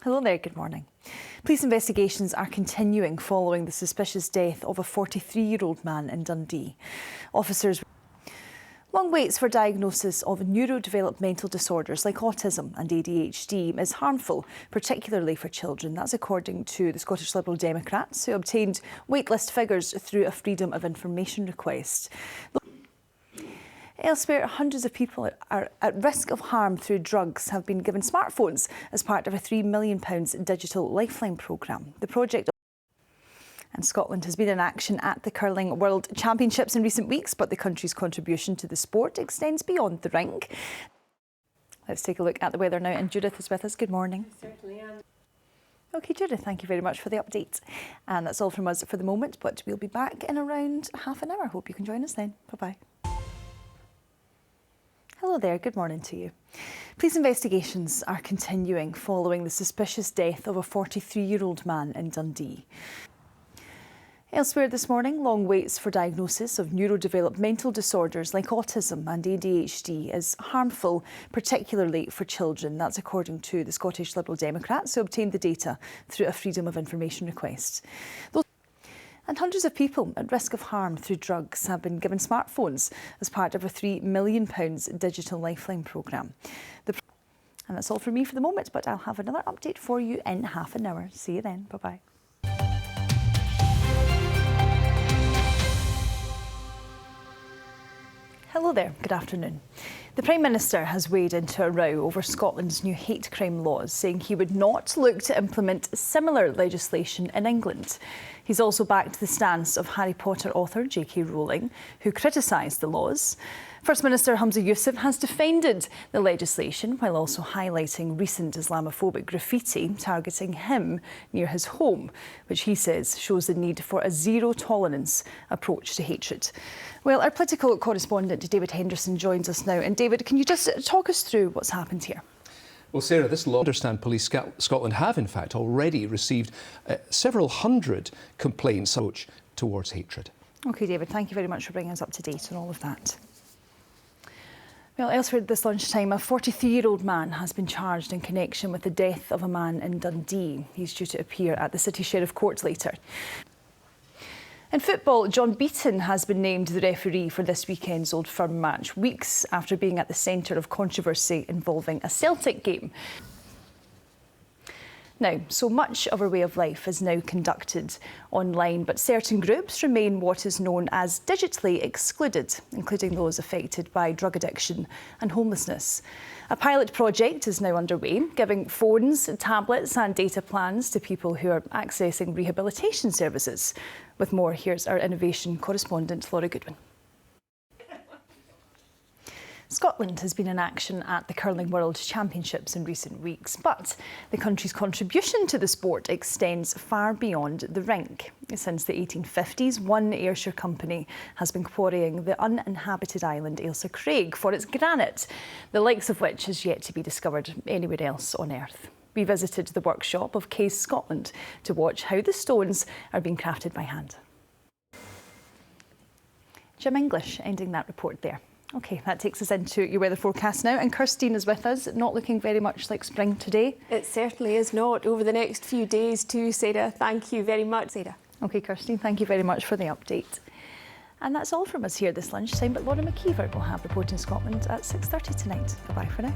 Hello there, good morning. Police investigations are continuing following the suspicious death of a 43-year-old man in Dundee. Officers Long waits for diagnosis of neurodevelopmental disorders like autism and ADHD is harmful, particularly for children. That's according to the Scottish Liberal Democrats, who obtained waitlist figures through a Freedom of Information request. Elsewhere, hundreds of people are at risk of harm through drugs have been given smartphones as part of a £3 million digital lifeline programme. The project and Scotland has been in action at the Curling World Championships in recent weeks, but the country's contribution to the sport extends beyond the rink. Let's take a look at the weather now, and Judith is with us. Good morning. I certainly am. OK, Judith, thank you very much for the update. And that's all from us for the moment, but we'll be back in around half an hour. Hope you can join us then. Bye-bye. Hello there, good morning to you. Police investigations are continuing following the suspicious death of a 43-year-old man in Dundee. Elsewhere this morning, long waits for diagnosis of neurodevelopmental disorders like autism and ADHD is harmful, particularly for children. That's according to the Scottish Liberal Democrats, who obtained the data through a Freedom of Information request. And hundreds of people at risk of harm through drugs have been given smartphones as part of a £3 million digital lifeline programme. And that's all from me for the moment, but I'll have another update for you in half an hour. See you then. Bye-bye. Hello there, good afternoon. The Prime Minister has weighed into a row over Scotland's new hate crime laws, saying he would not look to implement similar legislation in England. He's also backed the stance of Harry Potter author J.K. Rowling, who criticised the laws. First Minister Humza Yousaf has defended the legislation while also highlighting recent Islamophobic graffiti targeting him near his home, which he says shows the need for a zero-tolerance approach to hatred. Well, our political correspondent David Henderson joins us now. And David, can you just talk us through what's happened here? Well, Sarah, this law, I understand Police Scotland have, in fact, already received several hundred complaints towards hatred. OK, David, thank you very much for bringing us up to date on all of that. Well, elsewhere this lunchtime, a 43-year-old man has been charged in connection with the death of a man in Dundee. He's due to appear at the City Sheriff Court later. In football, John Beaton has been named the referee for this weekend's Old Firm match, weeks after being at the centre of controversy involving a Celtic game. Now, so much of our way of life is now conducted online, but certain groups remain what is known as digitally excluded, including those affected by drug addiction and homelessness. A pilot project is now underway, giving phones, tablets and data plans to people who are accessing rehabilitation services. With more, here's our innovation correspondent, Laura Goodwin. Scotland has been in action at the Curling World Championships in recent weeks, but the country's contribution to the sport extends far beyond the rink. Since the 1850s, one Ayrshire company has been quarrying the uninhabited island Ailsa Craig for its granite, the likes of which is yet to be discovered anywhere else on Earth. We visited the workshop of Case Scotland to watch how the stones are being crafted by hand. Jim English ending that report there. OK, that takes us into your weather forecast now. And Kirstine is with us, not looking very much like spring today. It certainly is not. Over the next few days too, Sarah. Thank you very much, Sarah. OK, Kirstine, thank you very much for the update. And that's all from us here this lunchtime, but Laura McKeever will have Reporting Scotland at 6:30 tonight. Bye-bye for now.